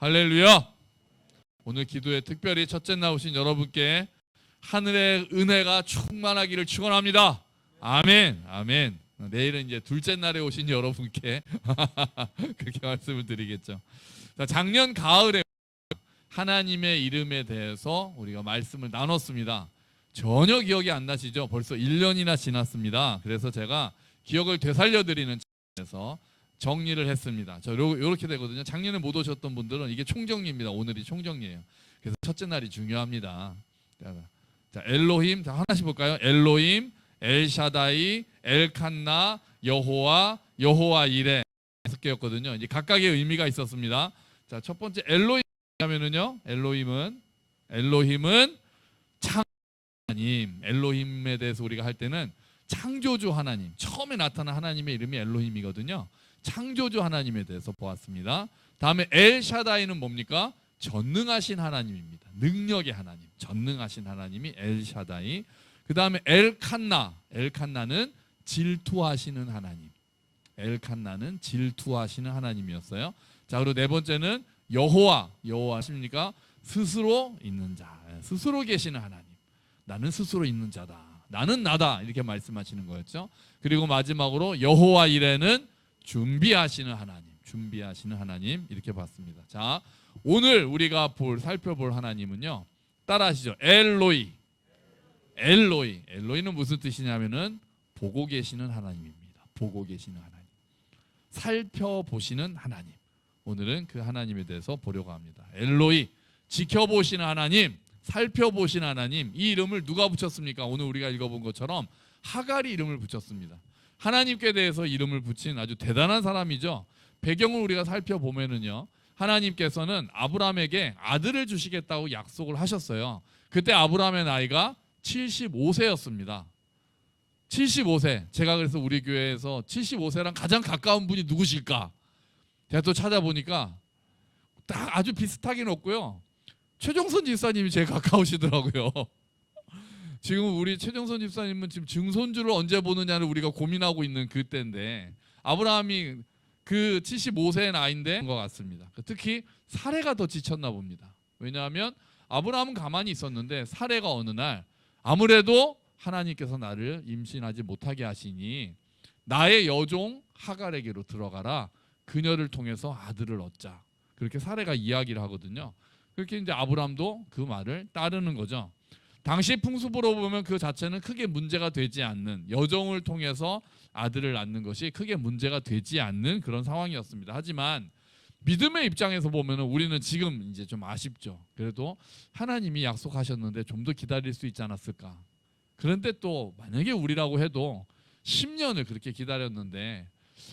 할렐루야. 오늘 기도에 특별히 첫째 나오신 여러분께 하늘의 은혜가 충만하기를 축원합니다. 아멘. 아멘. 내일은 이제 둘째 날에 오신 여러분께 그렇게 말씀을 드리겠죠. 자, 작년 가을에 하나님의 이름에 대해서 우리가 말씀을 나눴습니다. 전혀 기억이 안 나시죠? 벌써 1년이나 지났습니다. 그래서 제가 기억을 되살려드리는 차원에서 정리를 했습니다. 이렇게 되거든요. 작년에 못 오셨던 분들은 이게 총정리입니다. 오늘이 총정리예요. 그래서 첫째 날이 중요합니다. 자, 엘로힘, 자, 하나씩 볼까요? 엘로힘, 엘샤다이, 엘칸나, 여호와, 여호와 이레 6개였거든요. 이제 각각의 의미가 있었습니다. 자, 첫 번째 엘로힘 하면은요, 엘로힘은 하나님, 엘로힘에 대해서 우리가 할 때는 창조주 하나님, 처음에 나타난 하나님의 이름이 엘로힘이거든요. 창조주 하나님에 대해서 보았습니다. 다음에 엘샤다이는 뭡니까? 전능하신 하나님입니다. 능력의 하나님, 전능하신 하나님이 엘샤다이. 그 다음에 엘칸나는 질투하시는 하나님. 엘칸나는 질투하시는 하나님이었어요. 자, 그리고 네 번째는 여호와 하십니까? 스스로 있는 자, 스스로 계시는 하나님. 나는 스스로 있는 자다. 나는 나다. 이렇게 말씀하시는 거였죠. 그리고 마지막으로 여호와 이레는 준비하시는 하나님 이렇게 봤습니다. 자, 오늘 우리가 살펴볼 하나님은요, 따라하시죠. 엘로이는 무슨 뜻이냐면은 보고 계시는 하나님입니다. 보고 계시는 하나님, 살펴보시는 하나님. 오늘은 그 하나님에 대해서 보려고 합니다. 엘로이, 지켜보시는 하나님, 살펴보시는 하나님. 이 이름을 누가 붙였습니까? 오늘 우리가 읽어본 것처럼 하갈이 이름을 붙였습니다. 하나님께 대해서 이름을 붙인 아주 대단한 사람이죠. 배경을 우리가 살펴보면은요, 하나님께서는 아브라함에게 아들을 주시겠다고 약속을 하셨어요. 그때 아브라함의 나이가 75세였습니다. 75세. 제가 그래서 우리 교회에서 75세랑 가장 가까운 분이 누구실까? 제가 또 찾아보니까 딱 아주 비슷하긴 없고요. 최종선 집사님이 제일 가까우시더라고요. 지금 우리 최정선 집사님은 지금 증손주를 언제 보느냐를 우리가 고민하고 있는 그때인데, 아브라함이 그 75세의 나이인데 것 같습니다. 특히 사레가 더 지쳤나 봅니다. 왜냐하면 아브라함은 가만히 있었는데 사레가 어느 날 아무래도 하나님께서 나를 임신하지 못하게 하시니 나의 여종 하갈에게로 들어가라. 그녀를 통해서 아들을 얻자. 그렇게 사레가 이야기를 하거든요. 그렇게 이제 아브라함도 그 말을 따르는 거죠. 당시 풍습으로 보면 그 자체는 크게 문제가 되지 않는, 여종을 통해서 아들을 낳는 것이 크게 문제가 되지 않는 그런 상황이었습니다. 하지만 믿음의 입장에서 보면 우리는 지금 이제 좀 아쉽죠. 그래도 하나님이 약속하셨는데 좀 더 기다릴 수 있지 않았을까. 그런데 또 만약에 우리라고 해도 10년을 그렇게 기다렸는데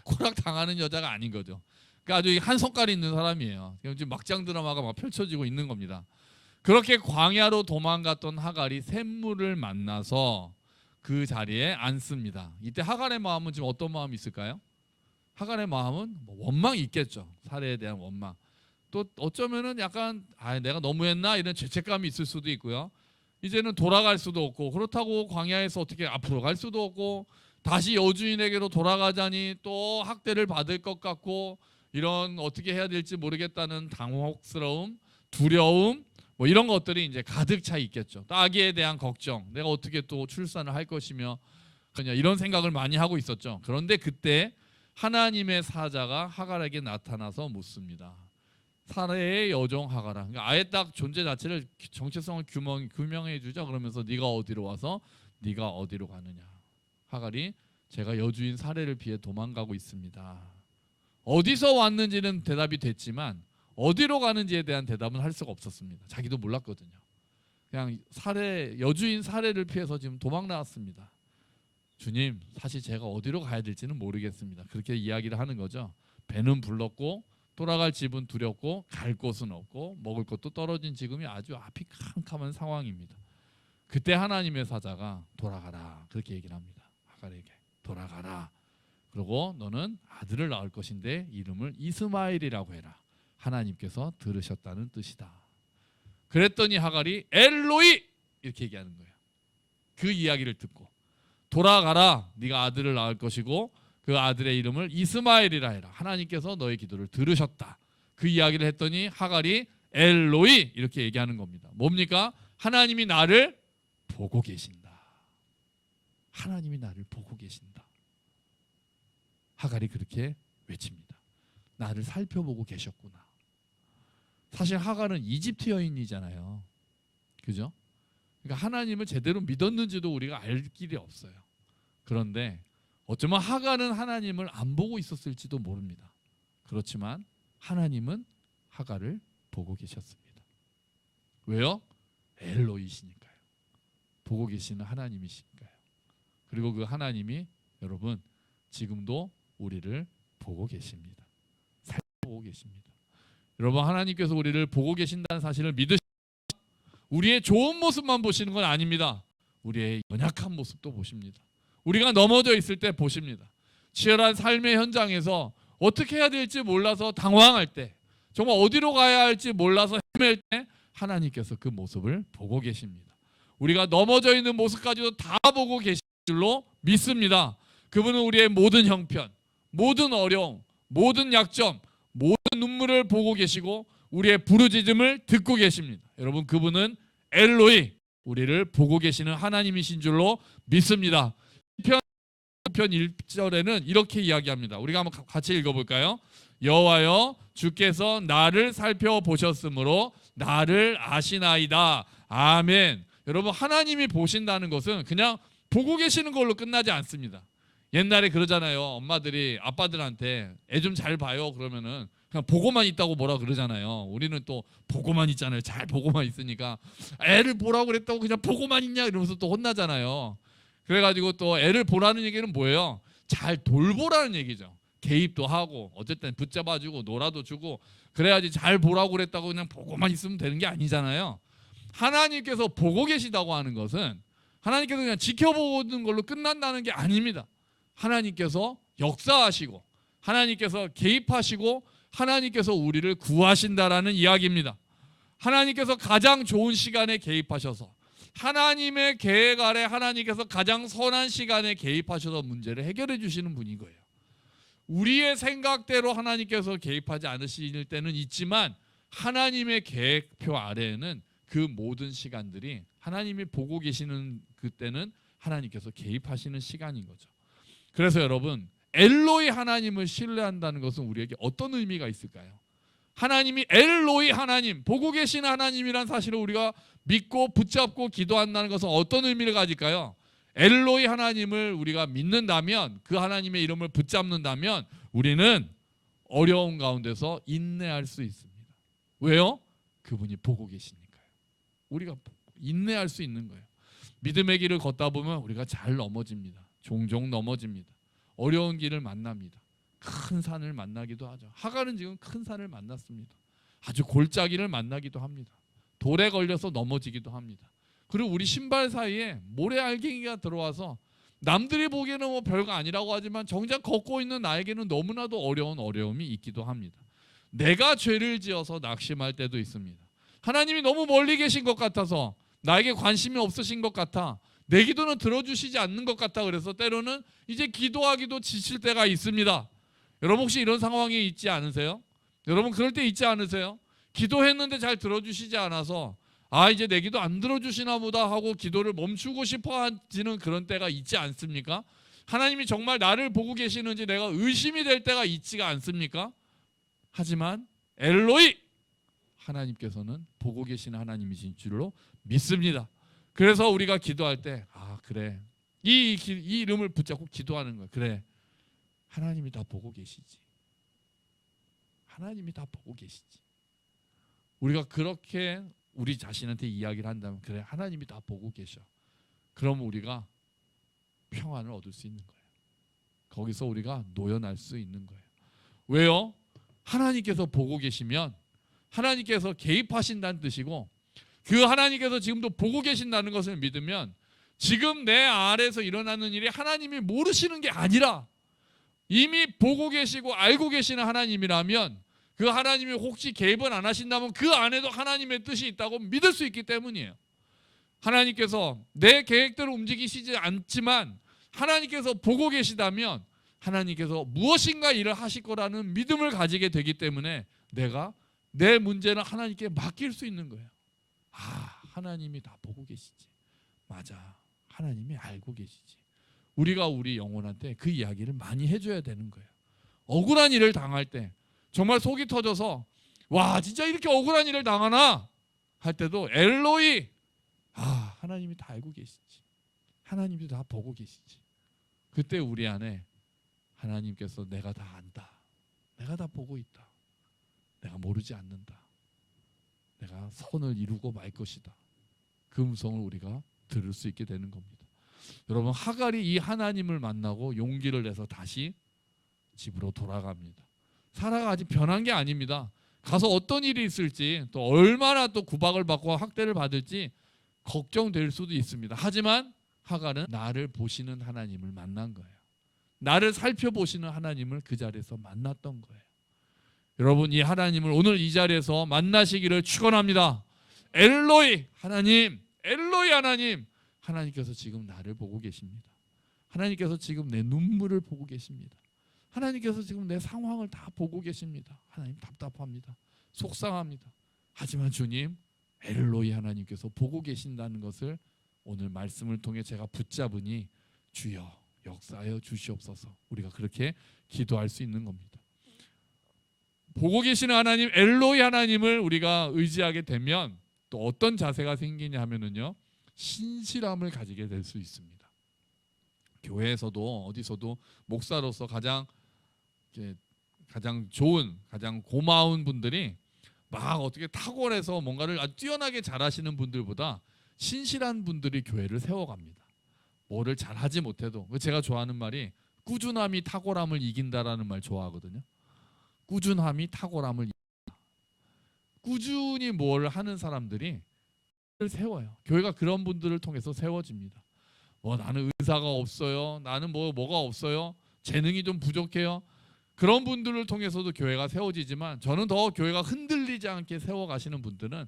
고락당하는 여자가 아닌 거죠. 그러니까 아주 한 손가락이 있는 사람이에요. 지금 막장 드라마가 막 펼쳐지고 있는 겁니다. 그렇게 광야로 도망갔던 하갈이 샘물을 만나서 그 자리에 앉습니다. 이때 하갈의 마음은 지금 어떤 마음이 있을까요? 하갈의 마음은 원망이 있겠죠. 사례에 대한 원망. 또 어쩌면은 약간 내가 너무했나 이런 죄책감이 있을 수도 있고요. 이제는 돌아갈 수도 없고, 그렇다고 광야에서 어떻게 앞으로 갈 수도 없고, 다시 여주인에게로 돌아가자니 또 학대를 받을 것 같고, 이런 어떻게 해야 될지 모르겠다는 당혹스러움, 두려움, 뭐 이런 것들이 이제 가득 차 있겠죠. 또 아기에 대한 걱정, 내가 어떻게 또 출산을 할 것이며, 그냥 이런 생각을 많이 하고 있었죠. 그런데 그때 하나님의 사자가 하갈에게 나타나서 묻습니다. 사레의 여종 하갈아. 그러니까 아예 딱 존재 자체를, 정체성을 규명해 주죠. 그러면서 네가 어디로 와서 네가 어디로 가느냐. 하갈이 제가 여주인 사레를 피해 도망가고 있습니다. 어디서 왔는지는 대답이 됐지만 어디로 가는지에 대한 대답은 할 수가 없었습니다. 자기도 몰랐거든요. 그냥 여주인 사레를 피해서 지금 도망 나왔습니다. 주님, 사실 제가 어디로 가야 될지는 모르겠습니다. 그렇게 이야기를 하는 거죠. 배는 불렀고 돌아갈 집은 두렵고 갈 곳은 없고 먹을 것도 떨어진 지금이 아주 앞이 캄캄한 상황입니다. 그때 하나님의 사자가 돌아가라, 그렇게 얘기를 합니다. 하갈에게 돌아가라. 그리고 너는 아들을 낳을 것인데 이름을 이스마엘이라고 해라. 하나님께서 들으셨다는 뜻이다. 그랬더니 하갈이 엘로이 이렇게 얘기하는 거예요. 그 이야기를 듣고 돌아가라, 네가 아들을 낳을 것이고 그 아들의 이름을 이스마엘이라 해라. 하나님께서 너의 기도를 들으셨다. 그 이야기를 했더니 하갈이 엘로이 이렇게 얘기하는 겁니다. 뭡니까? 하나님이 나를 보고 계신다. 하나님이 나를 보고 계신다. 하갈이 그렇게 외칩니다. 나를 살펴보고 계셨구나. 사실 하갈은 이집트 여인이잖아요. 그죠? 그러니까 하나님을 제대로 믿었는지도 우리가 알 길이 없어요. 그런데 어쩌면 하갈은 하나님을 안 보고 있었을지도 모릅니다. 그렇지만 하나님은 하갈을 보고 계셨습니다. 왜요? 엘로이시니까요. 보고 계시는 하나님이시니까요. 그리고 그 하나님이 여러분 지금도 우리를 보고 계십니다. 살펴보고 계십니다. 여러분 하나님께서 우리를 보고 계신다는 사실을 믿으시고 우리의 좋은 모습만 보시는 건 아닙니다. 우리의 연약한 모습도 보십니다. 우리가 넘어져 있을 때 보십니다. 치열한 삶의 현장에서 어떻게 해야 될지 몰라서 당황할 때, 정말 어디로 가야 할지 몰라서 헤맬 때 하나님께서 그 모습을 보고 계십니다. 우리가 넘어져 있는 모습까지도 다 보고 계신 줄로 믿습니다. 그분은 우리의 모든 형편, 모든 어려움, 모든 약점, 모든 눈물을 보고 계시고 우리의 부르짖음을 듣고 계십니다. 여러분 그분은 엘로이, 우리를 보고 계시는 하나님이신 줄로 믿습니다. 편 1절에는 이렇게 이야기합니다. 우리가 한번 같이 읽어볼까요? 여호와여 주께서 나를 살펴보셨으므로 나를 아시나이다. 아멘. 여러분 하나님이 보신다는 것은 그냥 보고 계시는 걸로 끝나지 않습니다. 옛날에 그러잖아요. 엄마들이 아빠들한테 애 좀 잘 봐요 그러면은 그냥 보고만 있다고 뭐라 그러잖아요. 우리는 또 보고만 있잖아요. 잘 보고만 있으니까 애를 보라고 그랬다고 그냥 보고만 있냐 이러면서 또 혼나잖아요. 그래가지고 또 애를 보라는 얘기는 뭐예요? 잘 돌보라는 얘기죠. 개입도 하고 어쨌든 붙잡아주고 놀아도 주고 그래야지 잘 보라고 그랬다고 그냥 보고만 있으면 되는 게 아니잖아요. 하나님께서 보고 계시다고 하는 것은 하나님께서 그냥 지켜보는 걸로 끝난다는 게 아닙니다. 하나님께서 역사하시고 하나님께서 개입하시고 하나님께서 우리를 구하신다라는 이야기입니다. 하나님께서 가장 좋은 시간에 개입하셔서 하나님의 계획 아래 하나님께서 가장 선한 시간에 개입하셔서 문제를 해결해 주시는 분인 거예요. 우리의 생각대로 하나님께서 개입하지 않으실 때는 있지만 하나님의 계획표 아래에는 그 모든 시간들이 하나님이 보고 계시는 그때는 하나님께서 개입하시는 시간인 거죠. 그래서 여러분 엘로이 하나님을 신뢰한다는 것은 우리에게 어떤 의미가 있을까요? 하나님이 엘로이 하나님, 보고 계시는 하나님이란 사실을 우리가 믿고 붙잡고 기도한다는 것은 어떤 의미를 가질까요? 엘로이 하나님을 우리가 믿는다면, 그 하나님의 이름을 붙잡는다면 우리는 어려운 가운데서 인내할 수 있습니다. 왜요? 그분이 보고 계시니까요. 우리가 인내할 수 있는 거예요. 믿음의 길을 걷다 보면 우리가 잘 넘어집니다. 종종 넘어집니다. 어려운 길을 만납니다. 큰 산을 만나기도 하죠. 하갈은 지금 큰 산을 만났습니다. 아주 골짜기를 만나기도 합니다. 돌에 걸려서 넘어지기도 합니다. 그리고 우리 신발 사이에 모래알갱이가 들어와서 남들이 보기에는 뭐 별거 아니라고 하지만 정작 걷고 있는 나에게는 너무나도 어려운 어려움이 있기도 합니다. 내가 죄를 지어서 낙심할 때도 있습니다. 하나님이 너무 멀리 계신 것 같아서, 나에게 관심이 없으신 것 같아, 내 기도는 들어주시지 않는 것 같아, 그래서 때로는 이제 기도하기도 지칠 때가 있습니다. 여러분 혹시 이런 상황이 있지 않으세요? 여러분 그럴 때 있지 않으세요? 기도했는데 잘 들어주시지 않아서 이제 내 기도 안 들어주시나 보다 하고 기도를 멈추고 싶어 하시는 그런 때가 있지 않습니까? 하나님이 정말 나를 보고 계시는지 내가 의심이 될 때가 있지가 않습니까? 하지만 엘로이 하나님께서는 보고 계시는 하나님이신 줄로 믿습니다. 그래서 우리가 기도할 때 그래, 이 이름을 붙잡고 기도하는 거야. 그래, 하나님이 다 보고 계시지. 하나님이 다 보고 계시지. 우리가 그렇게 우리 자신한테 이야기를 한다면, 그래, 하나님이 다 보고 계셔. 그럼 우리가 평안을 얻을 수 있는 거예요. 거기서 우리가 노연할 수 있는 거예요. 왜요? 하나님께서 보고 계시면 하나님께서 개입하신다는 뜻이고, 그 하나님께서 지금도 보고 계신다는 것을 믿으면 지금 내 아래에서 일어나는 일이 하나님이 모르시는 게 아니라 이미 보고 계시고 알고 계시는 하나님이라면, 그 하나님이 혹시 개입을 안 하신다면 그 안에도 하나님의 뜻이 있다고 믿을 수 있기 때문이에요. 하나님께서 내 계획대로 움직이시지 않지만 하나님께서 보고 계시다면 하나님께서 무엇인가 일을 하실 거라는 믿음을 가지게 되기 때문에 내가 내 문제는 하나님께 맡길 수 있는 거예요. 하나님이 다 보고 계시지. 맞아. 하나님이 알고 계시지. 우리가 우리 영혼한테 그 이야기를 많이 해줘야 되는 거예요. 억울한 일을 당할 때 정말 속이 터져서 와 진짜 이렇게 억울한 일을 당하나 할 때도 엘로이 하나님이 다 알고 계시지. 하나님도 다 보고 계시지. 그때 우리 안에 하나님께서 내가 다 안다. 내가 다 보고 있다. 내가 모르지 않는다. 내가 선을 이루고 말 것이다. 그 음성을 우리가 들을 수 있게 되는 겁니다. 여러분 하갈이 이 하나님을 만나고 용기를 내서 다시 집으로 돌아갑니다. 사라가 아직 변한 게 아닙니다. 가서 어떤 일이 있을지 또 얼마나 또 구박을 받고 학대를 받을지 걱정될 수도 있습니다. 하지만 하갈은 나를 보시는 하나님을 만난 거예요. 나를 살펴보시는 하나님을 그 자리에서 만났던 거예요. 여러분 이 하나님을 오늘 이 자리에서 만나시기를 축원합니다. 엘로이 하나님, 엘로이 하나님, 하나님께서 지금 나를 보고 계십니다. 하나님께서 지금 내 눈물을 보고 계십니다. 하나님께서 지금 내 상황을 다 보고 계십니다. 하나님 답답합니다. 속상합니다. 하지만 주님 엘로이 하나님께서 보고 계신다는 것을 오늘 말씀을 통해 제가 붙잡으니 주여 역사하여 주시옵소서. 우리가 그렇게 기도할 수 있는 겁니다. 보고 계시는 하나님 엘로이 하나님을 우리가 의지하게 되면 또 어떤 자세가 생기냐 하면은요 신실함을 가지게 될 수 있습니다. 교회에서도 어디서도 목사로서 가장 좋은 가장 고마운 분들이 막 어떻게 탁월해서 뭔가를 아주 뛰어나게 잘하시는 분들보다 신실한 분들이 교회를 세워갑니다. 뭐를 잘하지 못해도 제가 좋아하는 말이 꾸준함이 탁월함을 이긴다라는 말 좋아하거든요. 꾸준함이 탁월함을 이긴다. 꾸준히 뭘 하는 사람들이 세워요. 교회가 그런 분들을 통해서 세워집니다. 나는 의사가 없어요. 나는 뭐가 없어요. 재능이 좀 부족해요. 그런 분들을 통해서도 교회가 세워지지만 저는 더 교회가 흔들리지 않게 세워가시는 분들은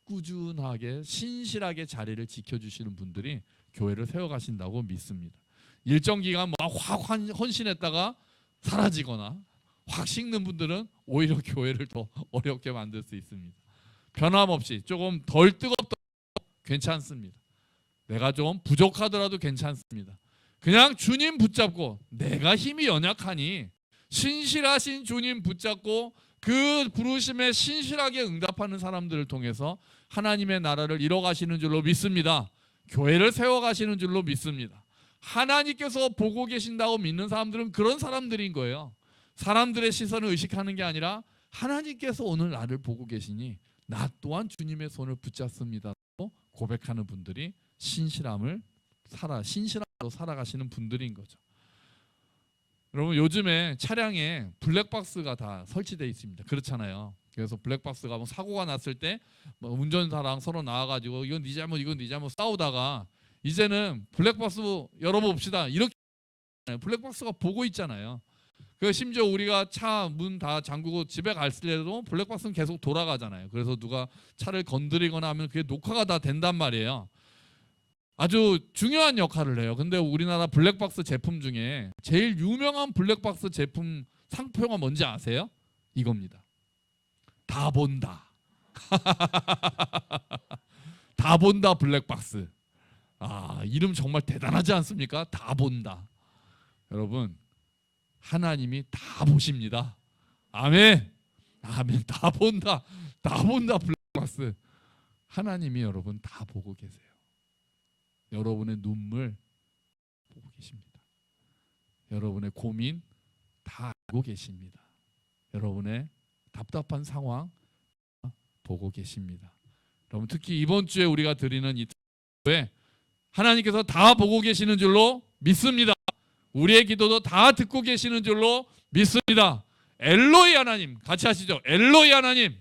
꾸준하게 신실하게 자리를 지켜주시는 분들이 교회를 세워가신다고 믿습니다. 일정 기간 확 헌신했다가 사라지거나 확 식는 분들은 오히려 교회를 더 어렵게 만들 수 있습니다. 변함없이 조금 덜 뜨겁더라도 괜찮습니다. 내가 좀 부족하더라도 괜찮습니다. 그냥 주님 붙잡고 내가 힘이 연약하니 신실하신 주님 붙잡고 그 부르심에 신실하게 응답하는 사람들을 통해서 하나님의 나라를 이뤄가시는 줄로 믿습니다. 교회를 세워가시는 줄로 믿습니다. 하나님께서 보고 계신다고 믿는 사람들은 그런 사람들인 거예요. 사람들의 시선을 의식하는 게 아니라 하나님께서 오늘 나를 보고 계시니 나 또한 주님의 손을 붙잡습니다. 고백하는 분들이 신실함으로 살아가시는 분들인 거죠. 여러분 요즘에 차량에 블랙박스가 다 설치되어 있습니다. 그렇잖아요. 그래서 블랙박스가 사고가 났을 때 운전사랑 서로 나와가지고 이건 네 잘못 싸우다가 이제는 블랙박스 열어봅시다 이렇게 블랙박스가 보고 있잖아요. 심지어 우리가 차 문 다 잠그고 집에 갈 때도 블랙박스는 계속 돌아가잖아요. 그래서 누가 차를 건드리거나 하면 그게 녹화가 다 된단 말이에요. 아주 중요한 역할을 해요. 근데 우리나라 블랙박스 제품 중에 제일 유명한 블랙박스 제품 상표가 뭔지 아세요? 이겁니다. 다 본다. 다 본다 블랙박스. 이름 정말 대단하지 않습니까? 다 본다. 여러분 하나님이 다 보십니다. 아멘. 아멘. 다 본다. 다 본다 블랙박스. 하나님이 여러분 다 보고 계세요. 여러분의 눈물 보고 계십니다. 여러분의 고민 다 알고 계십니다. 여러분의 답답한 상황 보고 계십니다. 여러분 특히 이번 주에 우리가 드리는 이 기도에 하나님께서 다 보고 계시는 줄로 믿습니다. 우리의 기도도 다 듣고 계시는 줄로 믿습니다. 엘로이 하나님 같이 하시죠. 엘로이 하나님.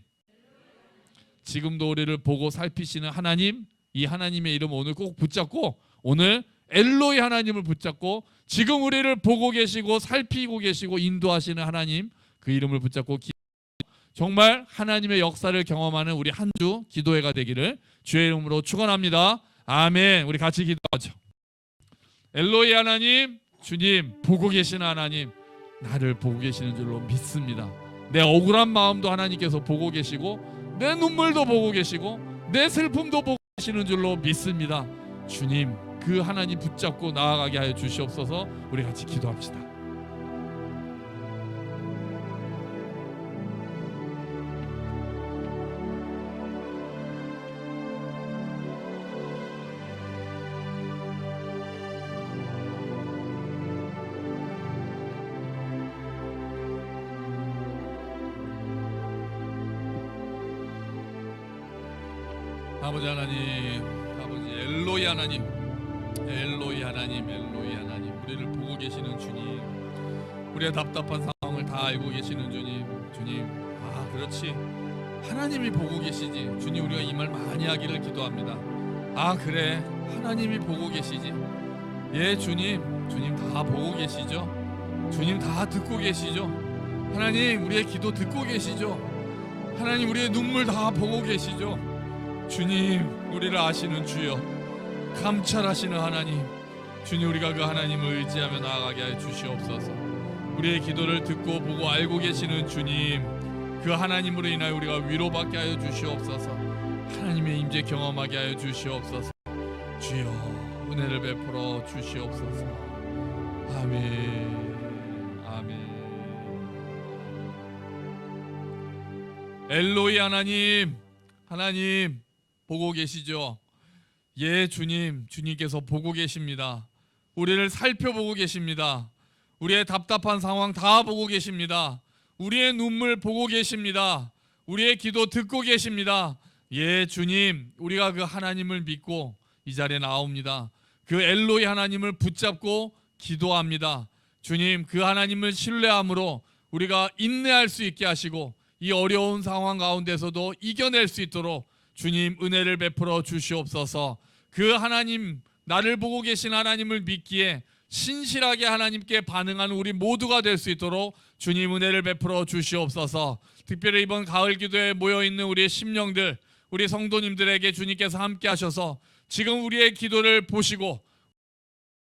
지금도 우리를 보고 살피시는 하나님, 이 하나님의 이름 오늘 꼭 붙잡고 오늘 엘로이 하나님을 붙잡고 지금 우리를 보고 계시고 살피고 계시고 인도하시는 하나님 그 이름을 붙잡고 정말 하나님의 역사를 경험하는 우리 한 주 기도회가 되기를 주의 이름으로 축원합니다. 아멘. 우리 같이 기도하죠. 엘로이 하나님, 주님 보고 계시는 하나님, 나를 보고 계시는 줄로 믿습니다. 내 억울한 마음도 하나님께서 보고 계시고 내 눈물도 보고 계시고 내 슬픔도 보고 계시는 줄로 믿습니다. 주님, 그 하나님 붙잡고 나아가게 하여 주시옵소서. 우리 같이 기도합시다. 아버지 하나님, 아버지 엘로이 하나님, 엘로이 하나님, 엘로이 하나님, 우리를 보고 계시는 주님, 우리의 답답한 상황을 다 알고 계시는 주님, 주님, 아 그렇지, 하나님이 보고 계시지. 주님, 우리가 이 말 많이 하기를 기도합니다. 아 그래, 하나님이 보고 계시지. 예 주님, 주님 다 보고 계시죠. 주님 다 듣고 계시죠. 하나님, 우리의 기도 듣고 계시죠. 하나님, 우리의 눈물 다 보고 계시죠. 주님, 우리를 아시는 주여, 감찰하시는 하나님, 주님, 우리가 그 하나님을 의지하며 나아가게 하여 주시옵소서. 우리의 기도를 듣고 보고 알고 계시는 주님, 그 하나님으로 인하여 우리가 위로받게 하여 주시옵소서. 하나님의 임재 경험하게 하여 주시옵소서. 주여, 은혜를 베풀어 주시옵소서. 아멘, 아멘. 엘로이 하나님, 하나님 보고 계시죠? 예 주님, 주님께서 보고 계십니다. 우리를 살펴보고 계십니다. 우리의 답답한 상황 다 보고 계십니다. 우리의 눈물 보고 계십니다. 우리의 기도 듣고 계십니다. 예 주님, 우리가 그 하나님을 믿고 이 자리에 나옵니다. 그 엘로이 하나님을 붙잡고 기도합니다. 주님, 그 하나님을 신뢰함으로 우리가 인내할 수 있게 하시고 이 어려운 상황 가운데서도 이겨낼 수 있도록 주님 은혜를 베풀어 주시옵소서. 그 하나님, 나를 보고 계신 하나님을 믿기에 신실하게 하나님께 반응하는 우리 모두가 될 수 있도록 주님 은혜를 베풀어 주시옵소서. 특별히 이번 가을 기도에 모여있는 우리의 심령들, 우리 성도님들에게 주님께서 함께 하셔서 지금 우리의 기도를 보시고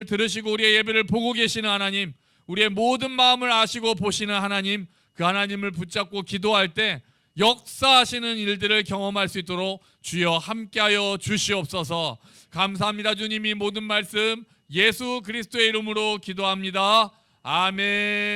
들으시고 우리의 예배를 보고 계시는 하나님, 우리의 모든 마음을 아시고 보시는 하나님, 그 하나님을 붙잡고 기도할 때 역사하시는 일들을 경험할 수 있도록 주여 함께하여 주시옵소서. 감사합니다. 주님이 모든 말씀 예수 그리스도의 이름으로 기도합니다. 아멘.